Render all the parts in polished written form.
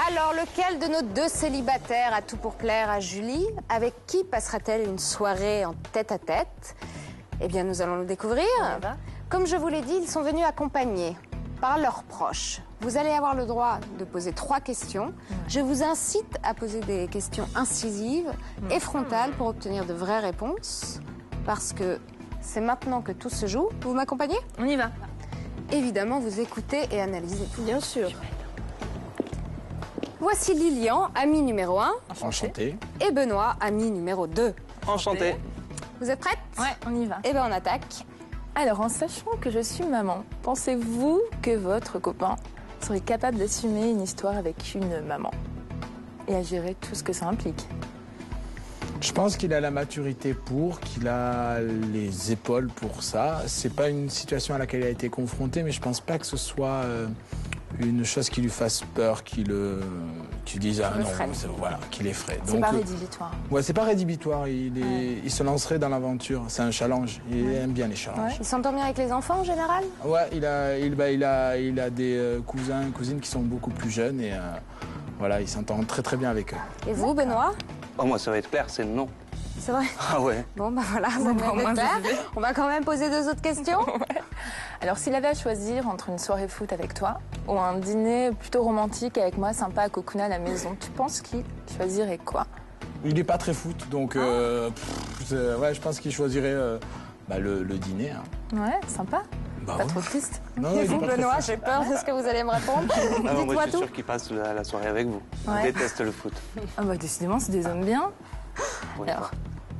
Alors, lequel de nos deux célibataires a tout pour plaire à Julie? Avec qui passera-t-elle une soirée en tête-à-tête? Eh bien, nous allons le découvrir. Comme je vous l'ai dit, ils sont venus accompagnés par leurs proches. Vous allez avoir le droit de poser 3 questions. Je vous incite à poser des questions incisives et frontales pour obtenir de vraies réponses. Parce que c'est maintenant que tout se joue. Vous m'accompagnez? On y va. Évidemment, vous écoutez et analysez tout. Bien sûr. Voici Lilian, ami numéro 1. Enchanté. Et Benoît, ami numéro 2. Enchanté. Vous êtes prêtes? Ouais, on y va. Eh bien, on attaque. Alors, en sachant que je suis maman, pensez-vous que votre copain serait capable d'assumer une histoire avec une maman et à gérer tout ce que ça implique? Je pense qu'il a la maturité pour, qu'il a les épaules pour ça. C'est pas une situation à laquelle il a été confronté, mais je pense pas que ce soit une chose qui lui fasse peur, qui dise ah non, voilà, qu'il effraie. C'est pas rédhibitoire. Ouais, c'est pas rédhibitoire. Il se lancerait dans l'aventure. C'est un challenge. Il aime bien les challenges. Il s'entend bien avec les enfants en général? Ouais, il a des cousins, cousines qui sont beaucoup plus jeunes et voilà, il s'entend très très bien avec eux. Et vous, Benoît? Oh, moi, ça va être clair, c'est non. C'est vrai? Ah ouais. Bon, bah voilà, ça va être clair. On va quand même poser 2 autres questions. Alors, s'il avait à choisir entre une soirée foot avec toi ou un dîner plutôt romantique avec moi, sympa à cocooner à la maison, tu penses qu'il choisirait quoi? Il n'est pas très foot, donc ouais, je pense qu'il choisirait le dîner. Hein. Ouais, sympa. Bah, pas trop triste. Non, Et il est vous, pas très Benoît, foot. j'ai peur de ce que vous allez me répondre. Ah non, moi, Dites-moi je suis tout. sûr qu'il passe la soirée avec vous. Ouais. Il déteste le foot. Ah bah décidément, c'est des hommes bien. Ouais. Alors,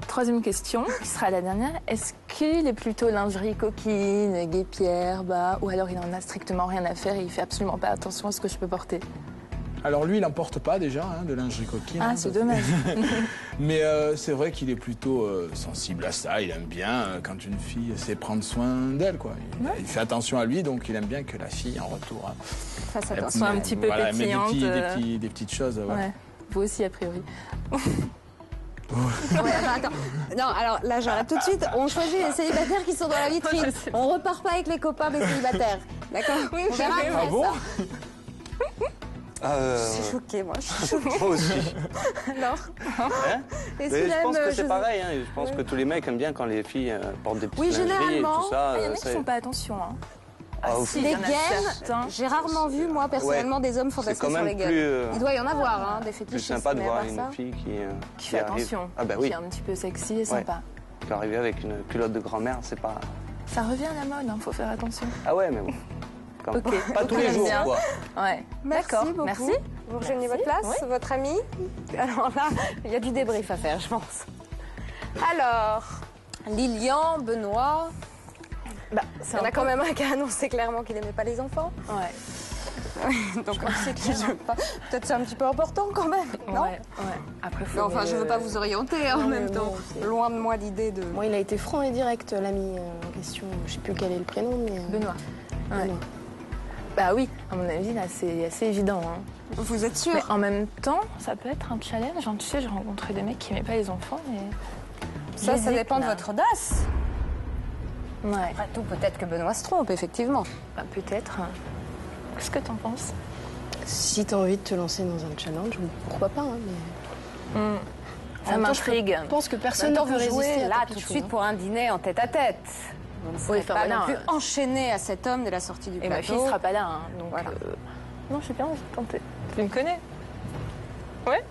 troisième question, qui sera la dernière. Est-ce qu'il est plutôt lingerie coquine, guêpière, ou alors il en a strictement rien à faire et il fait absolument pas attention à ce que je peux porter? Alors lui, il n'en porte pas déjà, de lingerie coquine. Ah, c'est dommage. Mais c'est vrai qu'il est plutôt sensible à ça. Il aime bien quand une fille sait prendre soin d'elle, quoi. Il fait attention à lui, donc il aime bien que la fille, en retour, Fasse elle attention. un petit peu met pétillante. des petites choses. Ouais. Ouais. Vous aussi, a priori. Ouais, attends. Non, alors là, j'arrête tout de suite. On choisit les célibataires qui sont dans la vitrine. On repart pas avec les copains des célibataires. D'accord? Oui, On verra oui, après Ah bon? ça. Ah, Je suis choquée, moi. Je suis choquée. moi aussi. Alors, Hein est-ce Mais qu'il je pense aime, que c'est pareil. Hein. Je pense que tous les mecs aiment bien quand les filles portent des petites Oui, lingeries et généralement. tout ça. Il y en a qui c'est- font pas attention. Hein. Ah, au si, les il y en a gaines, certains. j'ai rarement vu, moi, personnellement, des hommes C'est fantasmer quand sur les même gaines. plus, Il doit y en avoir, hein, des plus fétichistes. sympa de mais voir à part une ça. fille Qui fait arrive. attention. Ah bah oui. Qui est un petit peu sexy et sympa. Qui peut arriver avec une culotte de grand-mère, c'est pas... Ça revient à la mode, faut faire attention. Ah ouais, mais bon. Quand même. Ok. Pas tous les jours, Bien. quoi. Ouais. Merci D'accord. beaucoup. Merci. Vous rejoignez Merci. votre place, Oui. votre ami? Alors là, il y a du débrief à faire, je pense. Alors, Lilian, Benoît, il y en a quand même un qui a annoncé clairement qu'il n'aimait pas les enfants. Ouais. Donc peut-être c'est un petit peu important quand même, non? Ouais. Après, faut Mais enfin, je veux pas vous orienter en Non, même mais temps. bon, c'est- Loin de moi l'idée de... Moi, il a été franc et direct, l'ami en question. Je sais plus quel est le prénom, mais... Benoît. Ouais. Benoît. Bah oui, à mon avis, là, c'est assez évident. Hein. Vous êtes sûr? Mais en même temps, ça peut être un challenge. Hein. Tu sais, j'ai rencontré des mecs qui n'aimaient pas les enfants. Et... Ça J'hésite, dépend de là. votre audace. Ouais, Après tout, peut-être que Benoît se trompe, effectivement. bah, peut-être. Qu'est-ce que t'en penses? Si t'as envie de te lancer dans un challenge, pourquoi pas, hein, mais... Ça En même temps, m'intrigue. Je pense que personne Maintenant, ne peut vous résister jouez à là ta tout de pitchoune, suite hein. pour un dîner en tête-à-tête. Vous ne serez enfin, pas voilà. non plus enchaîné à cet homme dès la sortie du Et plateau. ma fille sera pas là. Hein, donc, Voilà. Non, j'ai bien envie de tenter. Tu me connais?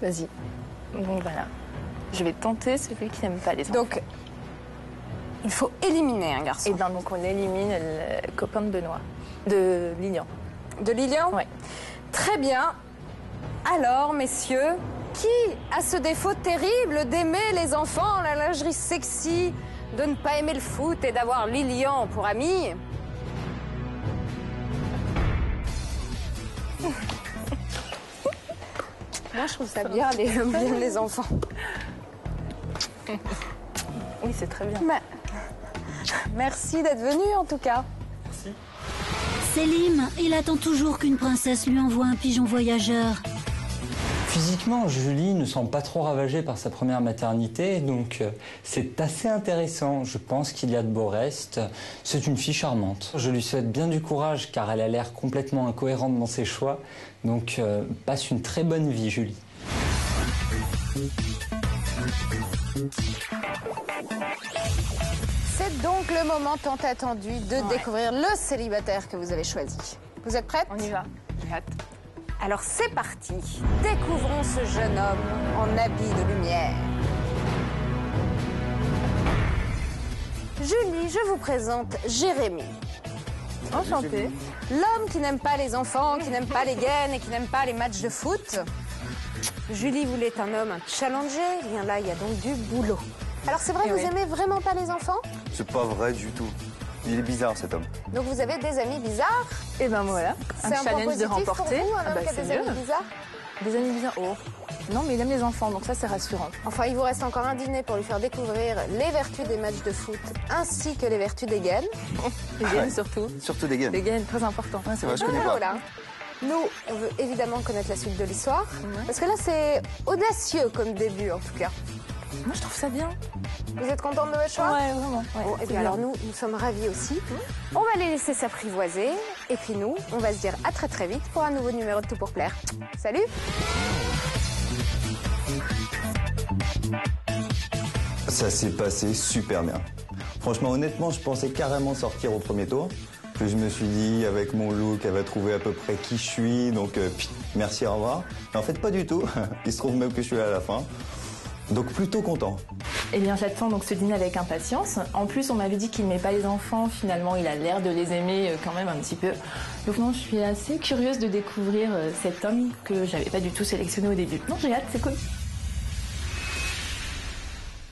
Vas-y. Donc voilà. Je vais tenter celui qui n'aime pas les enfants. Donc, il faut éliminer un garçon. Et bien, donc on élimine le copain de Benoît. De Lilian. De Lilian? Ouais. Très bien. Alors, messieurs, qui a ce défaut terrible d'aimer les enfants, la lingerie sexy, de ne pas aimer le foot et d'avoir Lilian pour ami? Moi, je trouve ça bien, les enfants. Oui, c'est très bien. Mais, merci d'être venu, en tout cas. Selim, il attend toujours qu'une princesse lui envoie un pigeon voyageur. Physiquement, Julie ne semble pas trop ravagée par sa première maternité, donc c'est assez intéressant. Je pense qu'il y a de beaux restes. C'est une fille charmante. Je lui souhaite bien du courage car elle a l'air complètement incohérente dans ses choix. Donc passe une très bonne vie, Julie. C'est donc le moment tant attendu de découvrir le célibataire que vous avez choisi. Vous êtes prête? On y va. J'ai hâte. Alors c'est parti. Découvrons ce jeune homme en habit de lumière. Julie, je vous présente Jérémy. Enchantée. L'homme qui n'aime pas les enfants, qui n'aime pas les gaines et qui n'aime pas les matchs de foot. Julie voulait un homme challenger. Eh bien là, il y a donc du boulot. Alors c'est vrai, Eh vous oui. aimez vraiment pas les enfants? C'est pas vrai du tout. Il est bizarre cet homme. Donc vous avez des amis bizarres? Et ben voilà, C'est un un point challenge de positif remporter. pour vous, un Ah homme bah, qui a c'est des amis mieux. bizarres? Des amis bizarres. Oh. Non, mais il aime les enfants, donc ça c'est rassurant. Enfin, il vous reste encore un dîner pour lui faire découvrir les vertus des matchs de foot ainsi que les vertus des gaines. Les gaines surtout. Surtout des gaines. Les gaines, très important. Ouais, c'est vrai, je connais pas. Voilà. Nous, on veut évidemment connaître la suite de l'histoire. Parce que là, c'est audacieux comme début, en tout cas. Moi je trouve ça bien. Vous êtes contente de votre choix? Ouais, vraiment. Ouais, Bon, et c'est bien bien. alors nous sommes ravis aussi. On va les laisser s'apprivoiser. Et puis nous, on va se dire à très très vite pour un nouveau numéro de Tout pour plaire. Salut! Ça s'est passé super bien. Franchement, honnêtement, je pensais carrément sortir au premier tour. Puis je me suis dit, avec mon look, elle va trouver à peu près qui je suis. Donc, merci, au revoir. Mais en fait, pas du tout. Il se trouve même que je suis là à la fin. Donc, plutôt content. Eh bien, j'attends donc ce dîner avec impatience. En plus, on m'avait dit qu'il n'aimait pas les enfants. Finalement, il a l'air de les aimer quand même un petit peu. Donc non, je suis assez curieuse de découvrir cet homme que j'avais pas du tout sélectionné au début. Non, j'ai hâte, c'est cool.